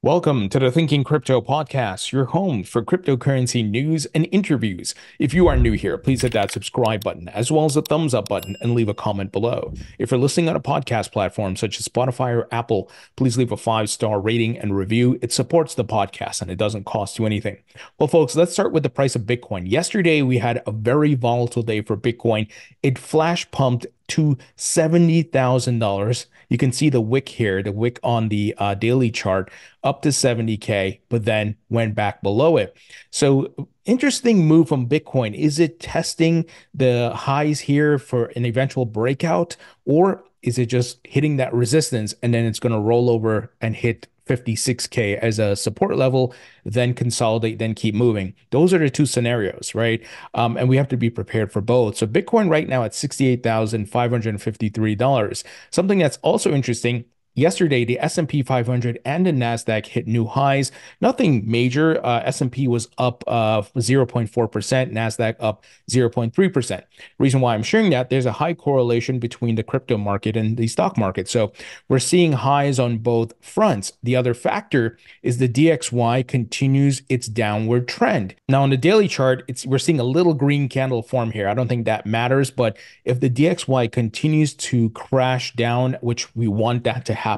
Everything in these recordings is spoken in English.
Welcome to the Thinking Crypto podcast, your home for cryptocurrency news and interviews. If you are new here, please hit that subscribe button as well as the thumbs up button and leave a comment below. If you're listening on a podcast platform such as Spotify or Apple, please leave a 5-star rating and review. It supports the podcast and it doesn't cost you anything. Well, folks, let's start with the price of Bitcoin. Yesterday, we had a very volatile day for Bitcoin. It flash pumped to $70,000. You can see the wick here, the wick on the daily chart, up to 70K, but then went back below it. So interesting move from Bitcoin. Is it testing the highs here for an eventual breakout, or is it just hitting that resistance and then it's going to roll over and hit 56K as a support level, then consolidate, then keep moving? Those are the two scenarios, right? And we have to be prepared for both. So Bitcoin right now at $68,553. Something that's also interesting. Yesterday, the S&P 500 and the NASDAQ hit new highs. Nothing major. S&P was up 0.4%, NASDAQ up 0.3%. Reason why I'm sharing that, there's a high correlation between the crypto market and the stock market. So we're seeing highs on both fronts. The other factor is the DXY continues its downward trend. Now, on the daily chart, we're seeing a little green candle form here. I don't think that matters, but if the DXY continues to crash down, which we want that to happen,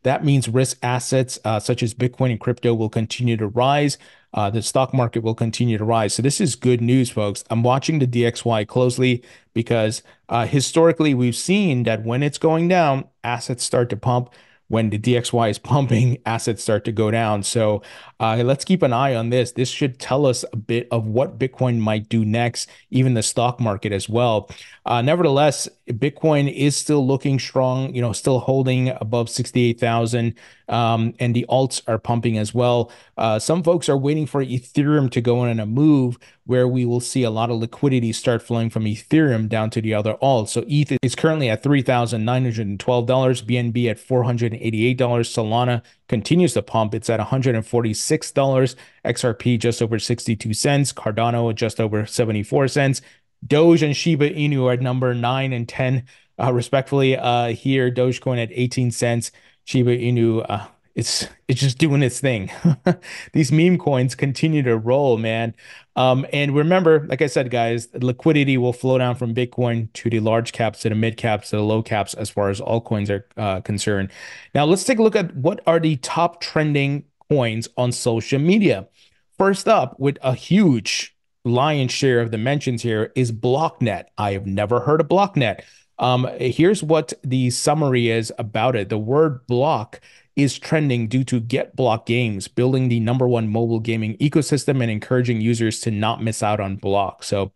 that means risk assets such as Bitcoin and crypto will continue to rise. The stock market will continue to rise. So this is good news, folks. I'm watching the DXY closely because historically we've seen that when it's going down, assets start to pump. When the DXY is pumping, assets start to go down. So let's keep an eye on this. This should tell us a bit of what Bitcoin might do next, even the stock market as well. Nevertheless, Bitcoin is still looking strong, still holding above 68,000, and the alts are pumping as well. Some folks are waiting for Ethereum to go in a move where we will see a lot of liquidity start flowing from Ethereum down to the other alts. So ETH is currently at $3,912, BNB at $488, Solana continues to pump. It's at $146, XRP just over 62 cents, Cardano just over 74 cents. Doge and Shiba Inu are at number 9 and 10, respectively. Here, Dogecoin at 18 cents, Shiba Inu, it's just doing its thing. These meme coins continue to roll, man. And remember, like I said, guys, liquidity will flow down from Bitcoin to the large caps, to the mid caps, to the low caps, as far as altcoins are concerned. Now, let's take a look at what are the top trending coins on social media. First up, with a huge lion's share of the mentions here, is Blocknet. I have never heard of Blocknet. Here's what the summary is about it. The word block is trending due to Get Block Games building the #1 mobile gaming ecosystem and encouraging users to not miss out on block. So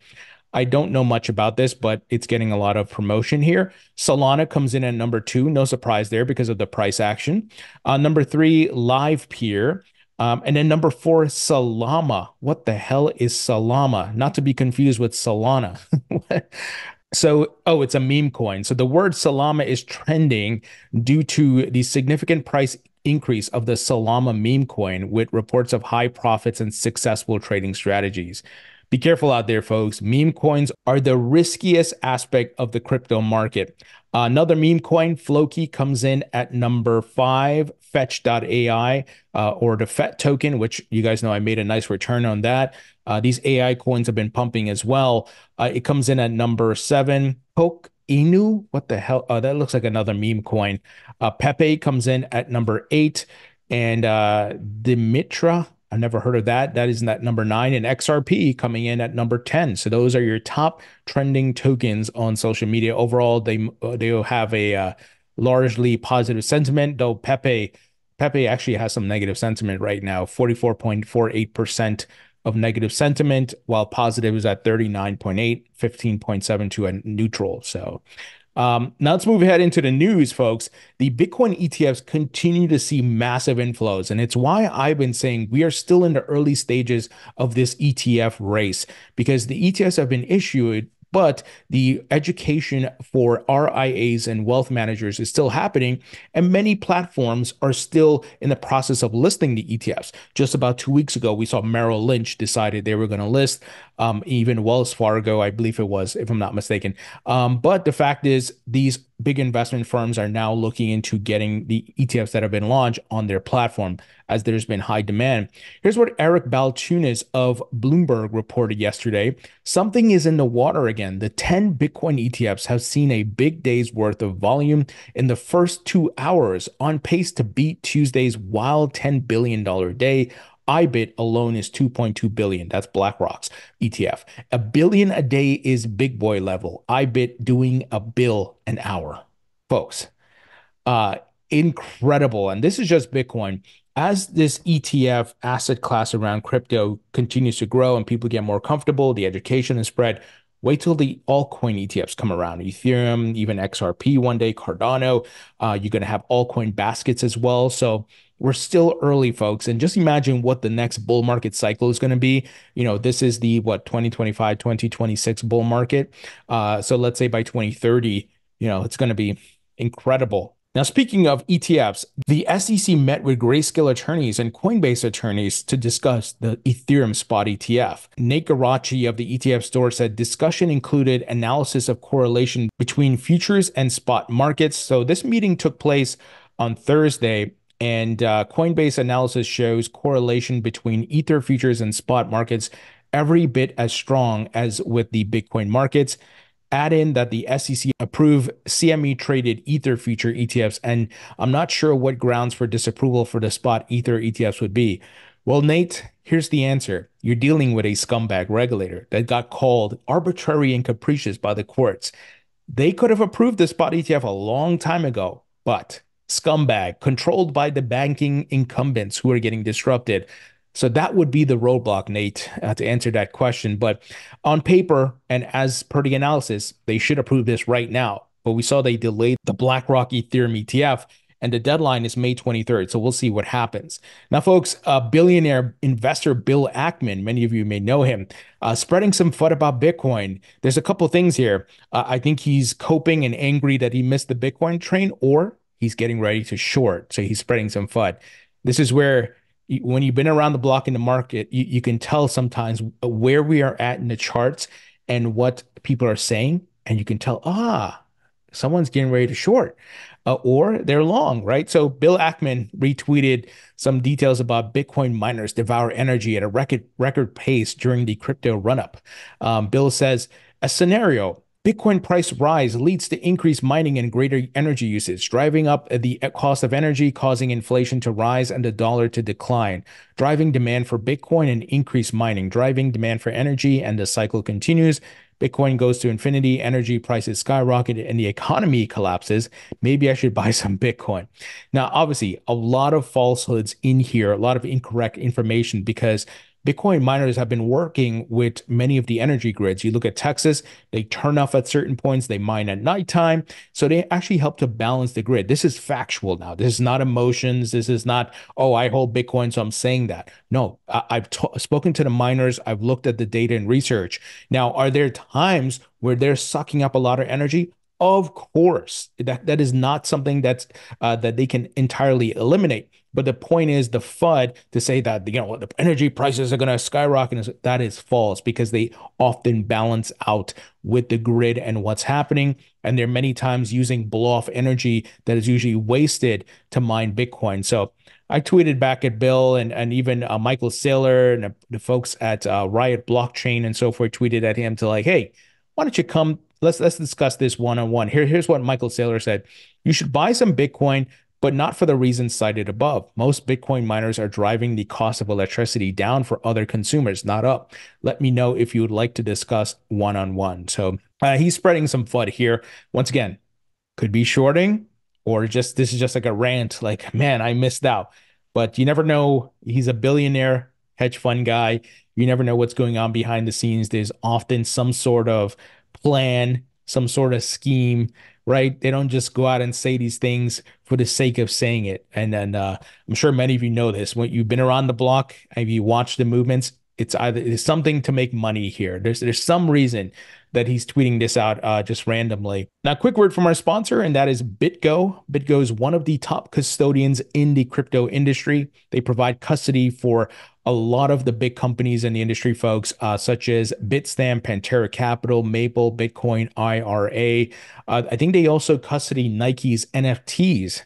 I don't know much about this, but it's getting a lot of promotion here. Solana comes in at number 2. No surprise there because of the price action. Number 3, LivePeer. And then number 4, Salama. What the hell is Salama? Not to be confused with Solana. So, it's a meme coin. So the word Salama is trending due to the significant price increase of the Salama meme coin, with reports of high profits and successful trading strategies. Be careful out there, folks. Meme coins are the riskiest aspect of the crypto market. Another meme coin, Floki, comes in at number 5, Fetch.ai, or the FET token, which you guys know I made a nice return on that. These AI coins have been pumping as well. It comes in at number 7. Poke Inu, what the hell? That looks like another meme coin. Pepe comes in at number 8, and Dimitra, I've never heard of that. That is at number 9, and XRP coming in at number 10. So those are your top trending tokens on social media. Overall, they'll have a largely positive sentiment, though Pepe actually has some negative sentiment right now, 44.48% of negative sentiment, while positive is at 39.8, 15.72 at neutral. So now let's move ahead into the news, folks. The Bitcoin ETFs continue to see massive inflows, and it's why I've been saying we are still in the early stages of this ETF race, because the ETFs have been issued, but the education for RIAs and wealth managers is still happening, and many platforms are still in the process of listing the ETFs. Just about 2 weeks ago, we saw Merrill Lynch decided they were going to list. even Wells Fargo, I believe it was, if I'm not mistaken. But the fact is, these big investment firms are now looking into getting the ETFs that have been launched on their platform as there's been high demand. Here's what Eric Balchunas of Bloomberg reported yesterday. Something is in the water again. The 10 Bitcoin ETFs have seen a big day's worth of volume in the first 2 hours, on pace to beat Tuesday's wild $10 billion day. IBIT alone is 2.2 billion. That's BlackRock's ETF. A billion a day is big boy level. IBIT doing a bill an hour. Folks, uh, incredible. And this is just Bitcoin. As this ETF asset class around crypto continues to grow and people get more comfortable, the education is spread. Wait till the altcoin ETFs come around. Ethereum, even XRP one day, Cardano. You're going to have altcoin baskets as well. So we're still early, folks. And just imagine what the next bull market cycle is going to be. This is the 2025, 2026 bull market. So let's say by 2030, it's going to be incredible. Now, speaking of ETFs, the SEC met with Grayscale attorneys and Coinbase attorneys to discuss the Ethereum spot ETF. Nate Garachi of the ETF store said discussion included analysis of correlation between futures and spot markets. So this meeting took place on Thursday, and Coinbase analysis shows correlation between Ether futures and spot markets every bit as strong as with the Bitcoin markets. Add in that the SEC approved CME traded Ether future ETFs, and I'm not sure what grounds for disapproval for the spot Ether ETFs would be. Well, Nate, here's the answer. You're dealing with a scumbag regulator that got called arbitrary and capricious by the courts. They could have approved the spot ETF a long time ago, but scumbag, controlled by the banking incumbents who are getting disrupted. So that would be the roadblock, Nate, to answer that question. But on paper, and as per the analysis, they should approve this right now. But we saw they delayed the BlackRock Ethereum ETF, and the deadline is May 23rd. So we'll see what happens. Now, folks, billionaire investor Bill Ackman, many of you may know him, spreading some FUD about Bitcoin. There's a couple things here. I think he's coping and angry that he missed the Bitcoin train, or he's getting ready to short. So he's spreading some FUD. This is where, when you've been around the block in the market, you can tell sometimes where we are at in the charts and what people are saying. And you can tell, someone's getting ready to short or they're long, right? So Bill Ackman retweeted some details about Bitcoin miners devour energy at a record pace during the crypto run-up. Bill says, a scenario: Bitcoin price rise leads to increased mining and greater energy usage, driving up the cost of energy, causing inflation to rise and the dollar to decline, driving demand for Bitcoin and increased mining, driving demand for energy, and the cycle continues. Bitcoin goes to infinity, energy prices skyrocket, and the economy collapses. Maybe I should buy some Bitcoin. Now, obviously, a lot of falsehoods in here, a lot of incorrect information, because Bitcoin miners have been working with many of the energy grids. You look at Texas, they turn off at certain points, they mine at nighttime. So they actually help to balance the grid. This is factual now. This is not emotions. This is not, I hold Bitcoin, so I'm saying that. No, I've spoken to the miners. I've looked at the data and research. Now, are there times where they're sucking up a lot of energy? Of course, that is not something that they can entirely eliminate. But the point is, the FUD to say that the energy prices are going to skyrocket, that is false, because they often balance out with the grid and what's happening. And they're many times using blow-off energy that is usually wasted to mine Bitcoin. So I tweeted back at Bill and even Michael Saylor and the folks at Riot Blockchain and so forth tweeted at him to hey, why don't you come? Let's discuss this one-on-one. Here's what Michael Saylor said. You should buy some Bitcoin, but not for the reasons cited above. Most Bitcoin miners are driving the cost of electricity down for other consumers, not up. Let me know if you would like to discuss one-on-one. So he's spreading some FUD here. Once again, could be shorting, or this is just like a rant, man, I missed out. But you never know. He's a billionaire hedge fund guy. You never know what's going on behind the scenes. There's often some sort of plan, some sort of scheme, right? They don't just go out and say these things for the sake of saying it. And then I'm sure many of you know this. When you've been around the block and you watch the movements, it's something to make money here. There's some reason that he's tweeting this out just randomly. Now, quick word from our sponsor, and that is BitGo. BitGo is one of the top custodians in the crypto industry. They provide custody for a lot of the big companies in the industry, folks, such as Bitstamp, Pantera Capital, Maple, Bitcoin, IRA. I think they also custody Nike's NFTs.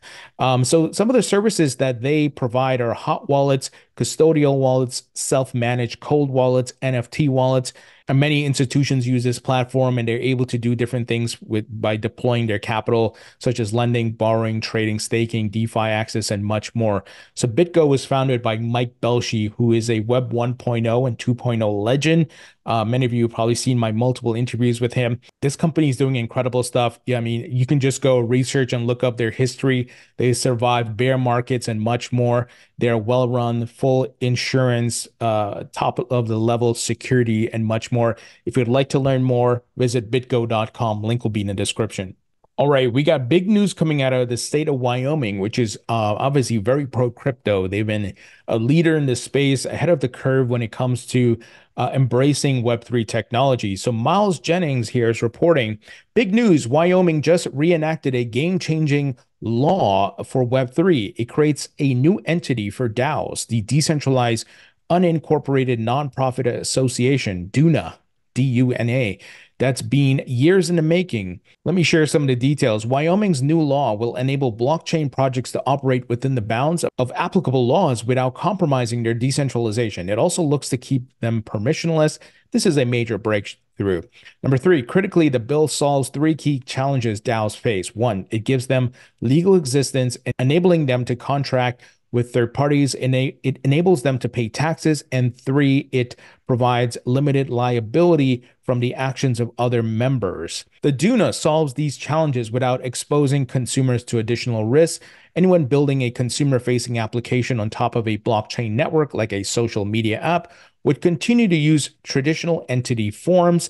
So some of the services that they provide are hot wallets, custodial wallets, self-managed cold wallets, NFT wallets. And many institutions use this platform and they're able to do different things with by deploying their capital, such as lending, borrowing, trading, staking, DeFi access, and much more. So BitGo was founded by Mike Belshi, who is a Web 1.0 and 2.0 legend. Many of you have probably seen my multiple interviews with him. This company is doing incredible stuff. Yeah, I mean, you can just go research and look up their history. They survived bear markets and much more. They're well run, full insurance, top of the level security, and much more. If you'd like to learn more, visit bitgo.com. Link will be in the description. All right, we got big news coming out of the state of Wyoming, which is obviously very pro crypto. They've been a leader in this space, ahead of the curve when it comes to embracing Web3 technology. So Miles Jennings here is reporting big news. Wyoming just reenacted a game-changing law for Web3. It creates a new entity for DAOs, the Decentralized Unincorporated Nonprofit Association, DUNA, DUNA. That's been years in the making. Let me share some of the details. Wyoming's new law will enable blockchain projects to operate within the bounds of applicable laws without compromising their decentralization. It also looks to keep them permissionless. This is a major breakthrough. Number three, critically, the bill solves three key challenges DAOs face. One, it gives them legal existence, enabling them to contract with third parties. It enables them to pay taxes. And three, it provides limited liability from the actions of other members. The DUNA solves these challenges without exposing consumers to additional risks. Anyone building a consumer-facing application on top of a blockchain network, like a social media app, would continue to use traditional entity forms.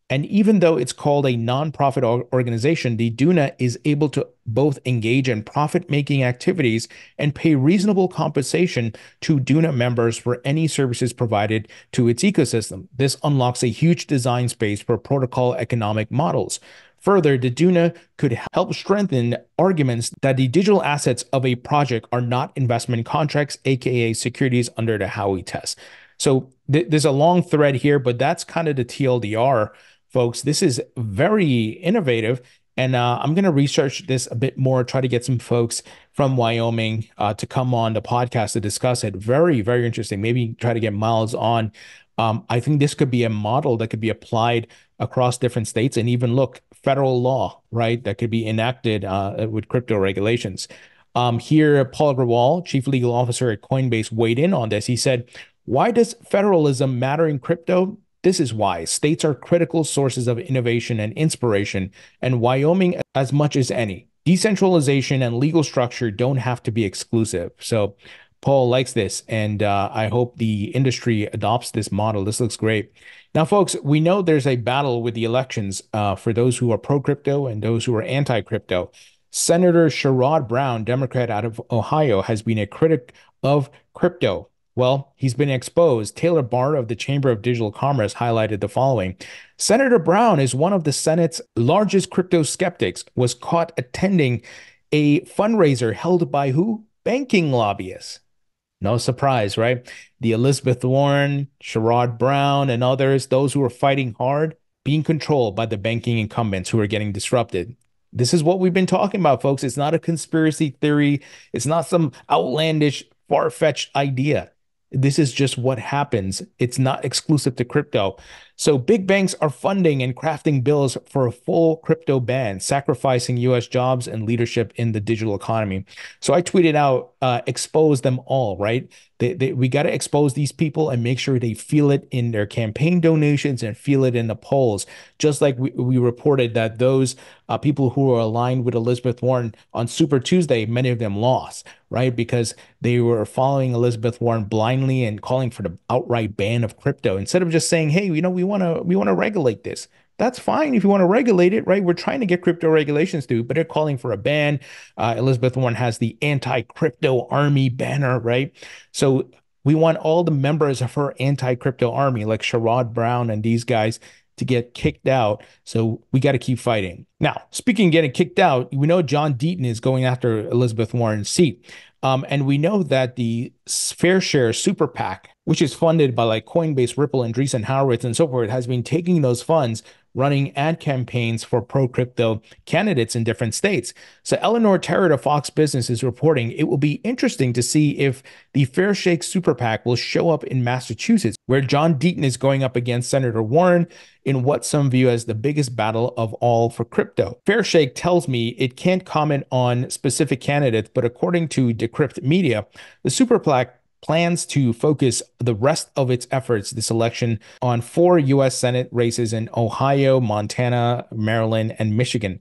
And even though it's called a nonprofit organization, the DUNA is able to both engage in profit-making activities and pay reasonable compensation to DUNA members for any services provided to its ecosystem. This unlocks a huge design space for protocol economic models. Further, the DUNA could help strengthen arguments that the digital assets of a project are not investment contracts, aka securities under the Howey test. So there's a long thread here, but that's kind of the TLDR. Folks, this is very innovative, and I'm going to research this a bit more, try to get some folks from Wyoming to come on the podcast to discuss it. Very, very interesting. Maybe try to get Miles on. I think this could be a model that could be applied across different states and even look, federal law, right, that could be enacted with crypto regulations. Here, Paul Agrawal, Chief Legal Officer at Coinbase, weighed in on this. He said, why does federalism matter in crypto? This is why states are critical sources of innovation and inspiration, and Wyoming as much as any. Decentralization and legal structure don't have to be exclusive. So Paul likes this, and I hope the industry adopts this model. This looks great. Now, folks, we know there's a battle with the elections for those who are pro-crypto and those who are anti-crypto. Senator Sherrod Brown, Democrat out of Ohio, has been a critic of crypto. Well, he's been exposed. Taylor Barr of the Chamber of Digital Commerce highlighted the following. Senator Brown is one of the Senate's largest crypto skeptics, was caught attending a fundraiser held by who? Banking lobbyists. No surprise, right? The Elizabeth Warren, Sherrod Brown, and others, those who are fighting hard, being controlled by the banking incumbents who are getting disrupted. This is what we've been talking about, folks. It's not a conspiracy theory. It's not some outlandish, far-fetched idea. This is just what happens. It's not exclusive to crypto. So big banks are funding and crafting bills for a full crypto ban, sacrificing U.S. jobs and leadership in the digital economy. So I tweeted out, expose them all, right? We got to expose these people and make sure they feel it in their campaign donations and feel it in the polls. Just like we reported that those people who were aligned with Elizabeth Warren on Super Tuesday, many of them lost, right? Because they were following Elizabeth Warren blindly and calling for the outright ban of crypto instead of just saying, hey, we want to regulate this. That's fine if you want to regulate it, right? We're trying to get crypto regulations through, but they're calling for a ban. Elizabeth Warren has the anti-crypto army banner, right? So we want all the members of her anti-crypto army, like Sherrod Brown and these guys, to get kicked out. So we got to keep fighting. Now, speaking of getting kicked out, we know John Deaton is going after Elizabeth Warren's seat. And we know that the Fair Share Super PAC, which is funded by like Coinbase, Ripple, and Andreessen Horowitz and so forth, has been taking those funds, running ad campaigns for pro-crypto candidates in different states. So Eleanor Terrett of Fox Business is reporting it will be interesting to see if the Fair Shake Super PAC will show up in Massachusetts, where John Deaton is going up against Senator Warren in what some view as the biggest battle of all for crypto. Fair Shake tells me it can't comment on specific candidates, but according to Decrypt Media, the Super PAC plans to focus the rest of its efforts this election on 4 U.S. Senate races in Ohio, Montana, Maryland, and Michigan.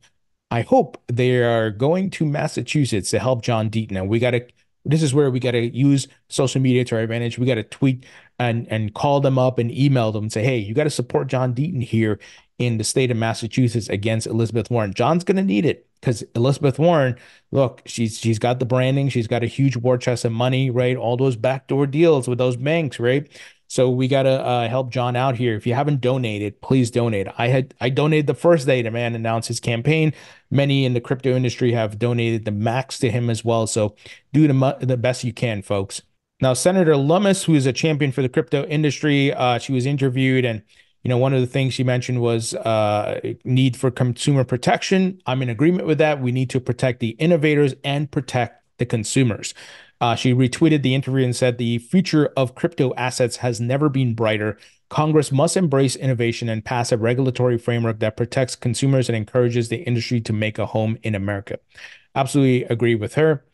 I hope they are going to Massachusetts to help John Deaton. And this is where we got to use social media to our advantage. We got to tweet and call them up and email them and say, hey, you got to support John Deaton here in the state of Massachusetts against Elizabeth Warren. John's going to need it because Elizabeth Warren, look, she's got the branding, she's got a huge war chest of money, right? All those backdoor deals with those banks, right? So we got to help John out here. If you haven't donated, please donate. I donated the first day the man announced his campaign. Many in the crypto industry have donated the max to him as well. So do the best you can, folks. Now, Senator Lummis, who is a champion for the crypto industry, she was interviewed, and one of the things she mentioned was need for consumer protection. I'm in agreement with that. We need to protect the innovators and protect the consumers. She retweeted the interview and said, the future of crypto assets has never been brighter. Congress must embrace innovation and pass a regulatory framework that protects consumers and encourages the industry to make a home in America. Absolutely agree with her.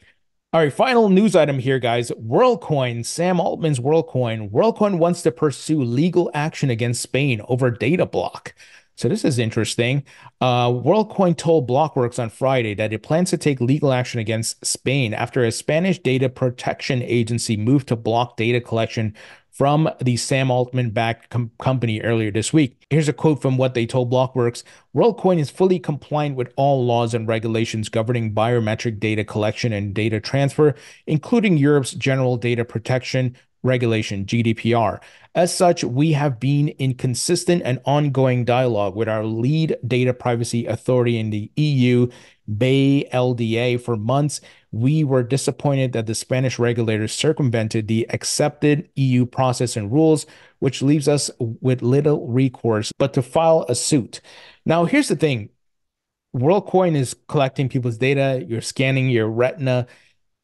All right, final news item here, guys. Worldcoin, Sam Altman's Worldcoin. Worldcoin wants to pursue legal action against Spain over data block. So this is interesting. Worldcoin told Blockworks on Friday that it plans to take legal action against Spain after a Spanish data protection agency moved to block data collection from the Sam Altman-backed company earlier this week. Here's a quote from what they told Blockworks. Worldcoin is fully compliant with all laws and regulations governing biometric data collection and data transfer, including Europe's General Data Protection Regulation, GDPR. As such, we have been in consistent and ongoing dialogue with our lead data privacy authority in the EU, BALDA, for months. We were disappointed that the Spanish regulators circumvented the accepted EU process and rules, which leaves us with little recourse but to file a suit. Now, here's the thing. Worldcoin is collecting people's data. You're scanning your retina.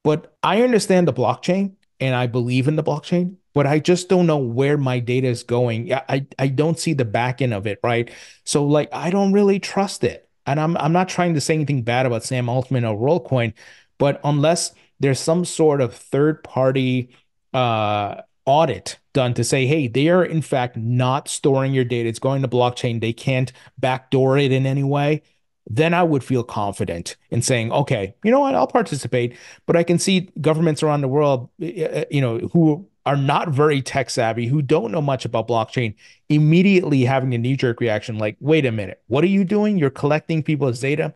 But I understand the blockchain and I believe in the blockchain, but I just don't know where my data is going. I don't see the back end of it, right? So like, I don't really trust it. And I'm not trying to say anything bad about Sam Altman or Worldcoin, but unless there's some sort of third party audit done to say, hey, they are in fact not storing your data, it's going to blockchain, they can't backdoor it in any way, then I would feel confident in saying, okay, you know what, I'll participate. But I can see governments around the world, who are not very tech savvy, who don't know much about blockchain, immediately having a knee-jerk reaction like, wait a minute, what are you doing? You're collecting people's data.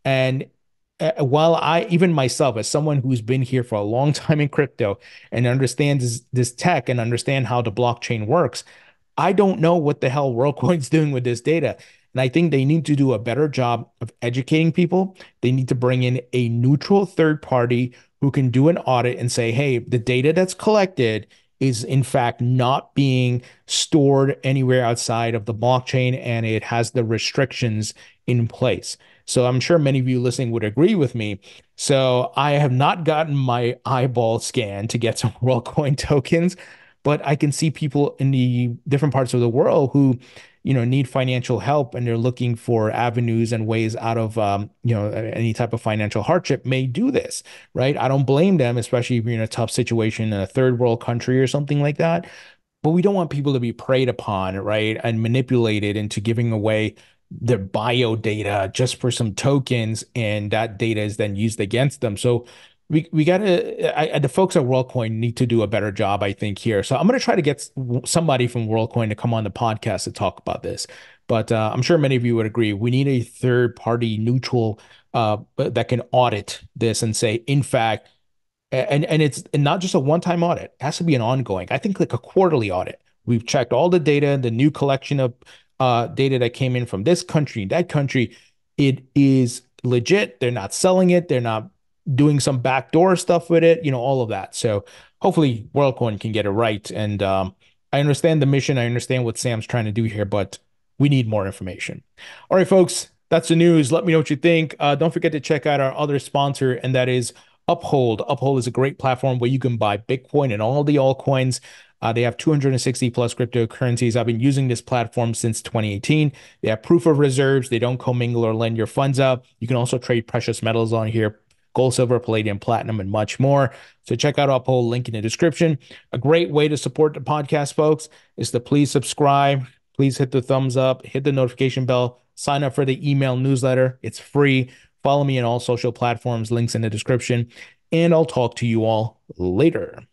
And while even myself, as someone who's been here for a long time in crypto and understands this tech and understand how the blockchain works, I don't know what the hell WorldCoin's doing with this data. And I think they need to do a better job of educating people. They need to bring in a neutral third party who can do an audit and say, hey, the data that's collected is in fact not being stored anywhere outside of the blockchain and it has the restrictions in place. So I'm sure many of you listening would agree with me. So I have not gotten my eyeball scanned to get some WorldCoin tokens, but I can see people in the different parts of the world who need financial help and they're looking for avenues and ways out of, any type of financial hardship may do this, right? I don't blame them, especially if you're in a tough situation in a third world country or something like that. But we don't want people to be preyed upon, right? And manipulated into giving away their bio data just for some tokens. And that data is then used against them. So we got to, the folks at WorldCoin need to do a better job, I think, here. So I'm going to try to get somebody from WorldCoin to come on the podcast to talk about this. But I'm sure many of you would agree. We need a third party neutral that can audit this and say, in fact, and it's not just a one-time audit. It has to be an ongoing, I think like a quarterly audit. We've checked all the data, the new collection of data that came in from this country, that country. It is legit. They're not selling it. They're not doing some backdoor stuff with it, all of that. So hopefully Worldcoin can get it right. And I understand the mission. I understand what Sam's trying to do here, but we need more information. All right, folks, that's the news. Let me know what you think. Don't forget to check out our other sponsor, and that is Uphold. Uphold is a great platform where you can buy Bitcoin and all the altcoins. They have 260 plus cryptocurrencies. I've been using this platform since 2018. They have proof of reserves. They don't commingle or lend your funds out. You can also trade precious metals on here: gold, silver, palladium, platinum, and much more. So check out Uphold, link in the description. A great way to support the podcast, folks, is to please subscribe. Please hit the thumbs up, hit the notification bell, sign up for the email newsletter. It's free. Follow me on all social platforms, links in the description. And I'll talk to you all later.